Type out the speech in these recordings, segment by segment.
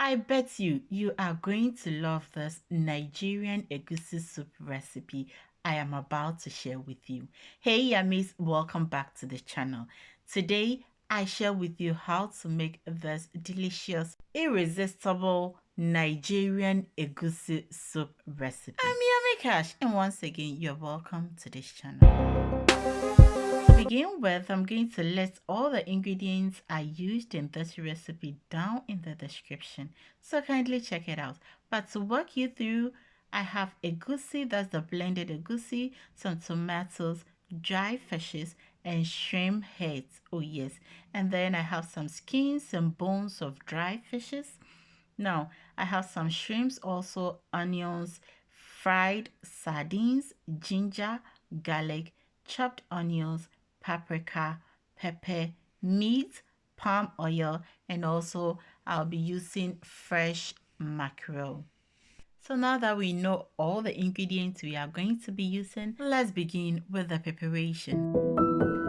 I bet you are going to love this Nigerian egusi soup recipe I am about to share with you. Hey yummies, welcome back to the channel. Today I share with you how to make this delicious, irresistible Nigerian egusi soup recipe. I'm Yummy Cash, and once again you're welcome to this channel. To begin with, I'm going to list all the ingredients I used in this recipe down in the description, so kindly check it out. But to walk you through, I have egusi, that's the blended egusi, some tomatoes, dry fishes, and shrimp heads. Oh yes, and then I have some skins and bones of dry fishes. Now I have some shrimps, also onions, fried sardines, ginger, garlic, chopped onions, paprika, pepper, meat, palm oil, and also I'll be using fresh mackerel. So now that we know all the ingredients we are going to be using, let's begin with the preparation.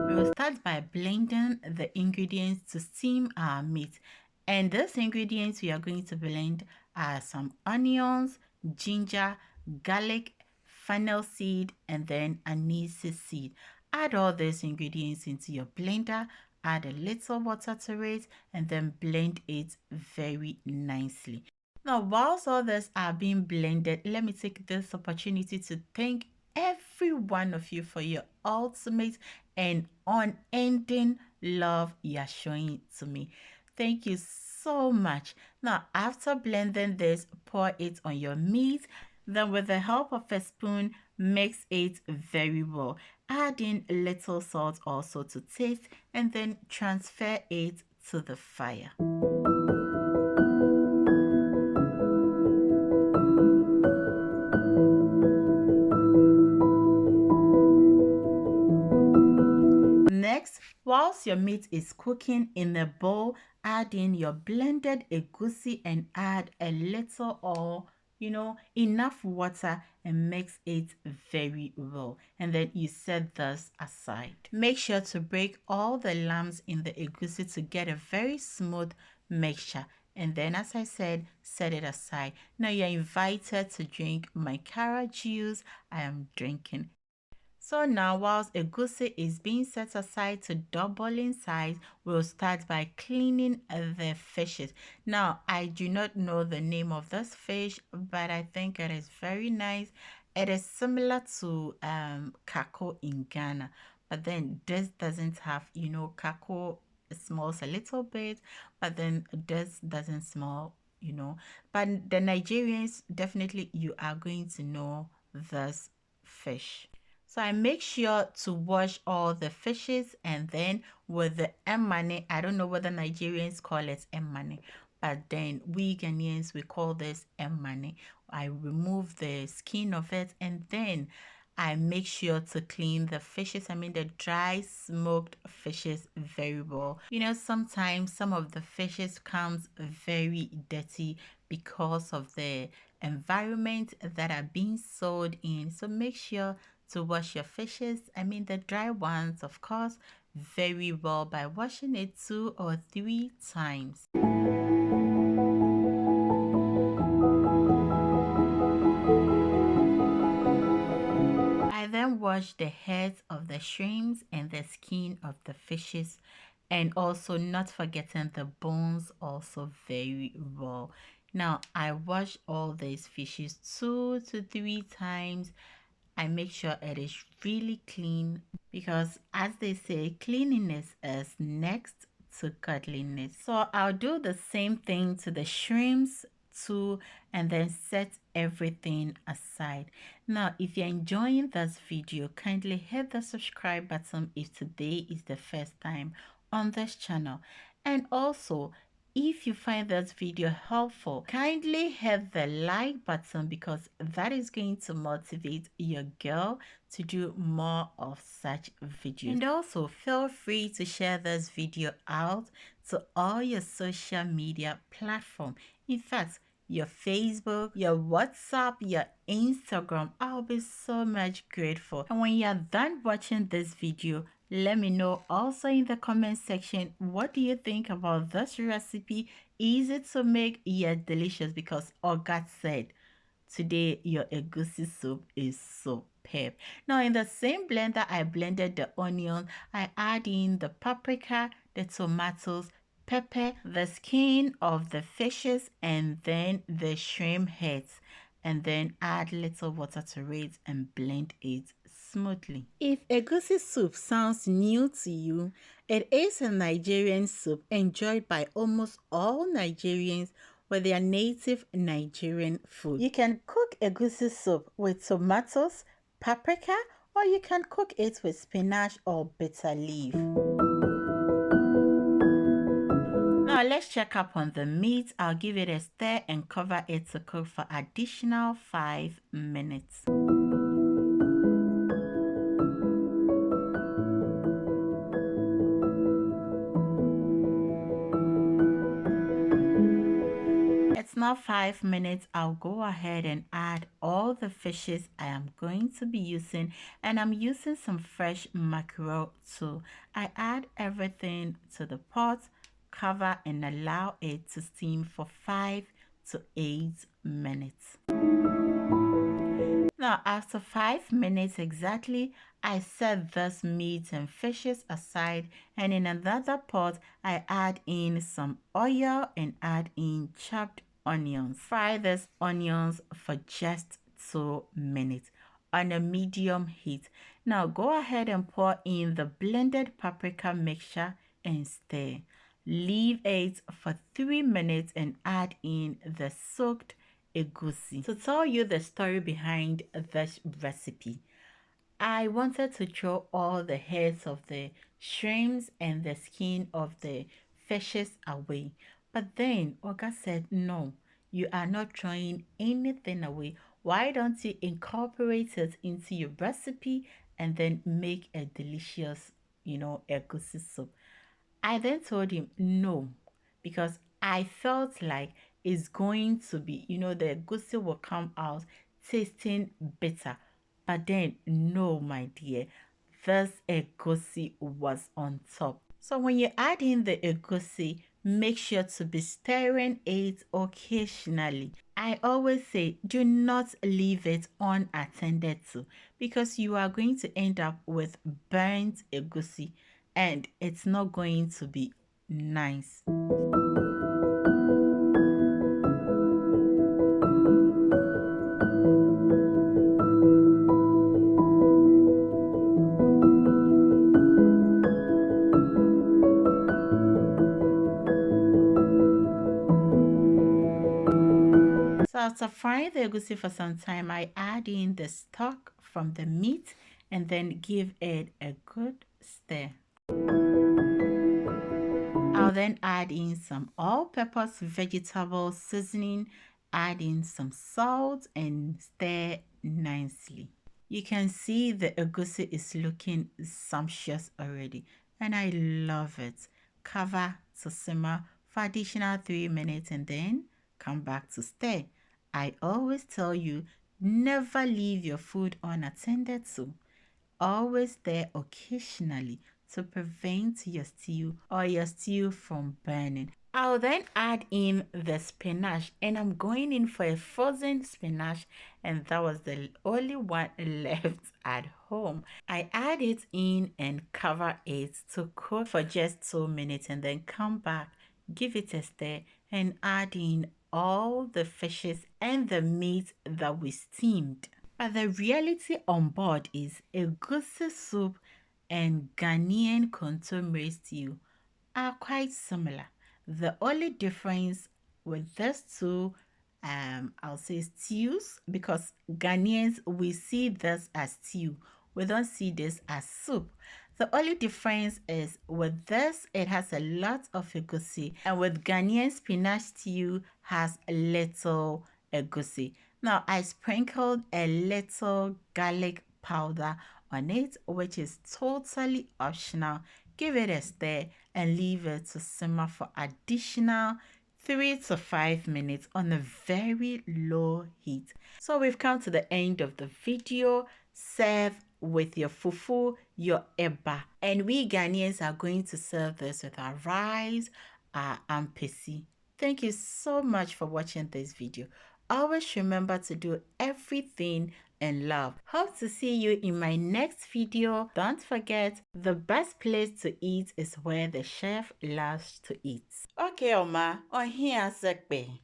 We will start by blending the ingredients to steam our meat. And these ingredients we are going to blend are some onions, ginger, garlic, fennel seed, and then anise seed. Add all these ingredients into your blender, add a little water to it, and then blend it very nicely. Now, whilst all this are being blended, let me take this opportunity to thank every one of you for your ultimate and unending love you are showing to me. Thank you so much. Now, after blending this, pour it on your meat. Then with the help of a spoon, mix it very well. Add in a little salt also to taste, and then transfer it to the fire. Next, whilst your meat is cooking in a bowl, add in your blended egusi and add a little or enough water and mix it very well. And then you set this aside. Make sure to break all the lumps in the egusi to get a very smooth mixture. And then, as I said, set it aside. Now you're invited to drink my carrot juice I am drinking. So now, whilst egusi is being set aside to double in size, we'll start by cleaning the fishes. Now, I do not know the name of this fish, but I think it is very nice. It is similar to kako in Ghana, but then this doesn't have, kako smells a little bit, but then this doesn't smell, But the Nigerians, definitely you are going to know this fish. So I make sure to wash all the fishes, and then with the emane, I don't know whether Nigerians call it emane, but then we Ghanaians, we call this emane. I remove the skin of it, and then I make sure to clean the fishes, I mean the dry smoked fishes, very well. Sometimes some of the fishes comes very dirty because of the environment that are being sold in. So make sure to wash your fishes, I mean the dry ones of course, very well by washing it 2 or 3 times. I then wash the heads of the shrimps and the skin of the fishes, and also not forgetting the bones also very well. Now I wash all these fishes 2 to 3 times. I make sure it is really clean because, as they say, cleanliness is next to godliness. So I'll do the same thing to the shrimps too, and then set everything aside. Now, if you're enjoying this video, kindly hit the subscribe button if today is the first time on this channel. And also, if you find this video helpful, kindly hit the like button because that is going to motivate your girl to do more of such videos. And also feel free to share this video out to all your social media platforms. In fact, your Facebook, your WhatsApp, your Instagram. I'll be so much grateful. And when you're done watching this video, let me know also in the comment section, what do you think about this recipe? Easy to make, yet delicious, because Oga said today your egusi soup is superb. Now in the same blender, I blended the onion. I add in the paprika, the tomatoes, pepper, the skin of the fishes, and then the shrimp heads, and then add little water to it and blend it smoothly. If egusi soup sounds new to you, it is a Nigerian soup enjoyed by almost all Nigerians with their native Nigerian food. You can cook egusi soup with tomatoes, paprika, or you can cook it with spinach or bitter leaf. Now let's check up on the meat. I'll give it a stir and cover it to cook for additional 5 minutes. It's now 5 minutes. I'll go ahead and add all the fishes I am going to be using, and I'm using some fresh mackerel too. I add everything to the pot, cover and allow it to steam for 5 to 8 minutes. Now, after 5 minutes exactly, I set this meat and fishes aside, and in another pot, I add in some oil and add in chopped onions. Fry these onions for just 2 minutes on a medium heat. Now, go ahead and pour in the blended paprika mixture and stir. Leave it for 3 minutes and add in the soaked egusi. To tell you the story behind this recipe, I wanted to throw all the heads of the shrimps and the skin of the fishes away. But then Oga said, no, you are not throwing anything away. Why don't you incorporate it into your recipe and then make a delicious, egusi soup? I then told him no, because I felt like it's going to be, the egusi will come out tasting bitter. But then, no, my dear, this egusi was on top. So when you add in the egusi, make sure to be stirring it occasionally. I always say, do not leave it unattended to, because you are going to end up with burnt egusi and it's not going to be nice. So after frying the egusi for some time, I add in the stock from the meat and then give it a good stir. I'll then add in some all-purpose vegetable seasoning, add in some salt and stir nicely. You can see the egusi is looking sumptuous already, and I love it. Cover to simmer for additional 3 minutes and then come back to stir. I always tell you, never leave your food unattended to. Always stir occasionally to prevent your stew from burning. I'll then add in the spinach, and I'm going in for a frozen spinach, and that was the only one left at home. I add it in and cover it to cook for just 2 minutes and then come back, give it a stir, and add in all the fishes and the meat that we steamed. But the reality on board is egusi soup and Ghanaian contemporary stew are quite similar. The only difference with these two, I'll say stews, because Ghanaians, we see this as stew. We don't see this as soup. The only difference is with this, it has a lot of egusi, and with Ghanaian spinach stew has a little egusi. Now, I sprinkled a little garlic powder on it, which is totally optional. Give it a stir and leave it to simmer for additional 3 to 5 minutes on a very low heat. So we've come to the end of the video. Serve with your fufu, your eba. And we Ghanaians are going to serve this with our rice, our ampesi. Thank you so much for watching this video. Always remember to do everything in love. Hope to see you in my next video. Don't forget, the best place to eat is where the chef loves to eat. Okay, Oma, on here, Sekbe.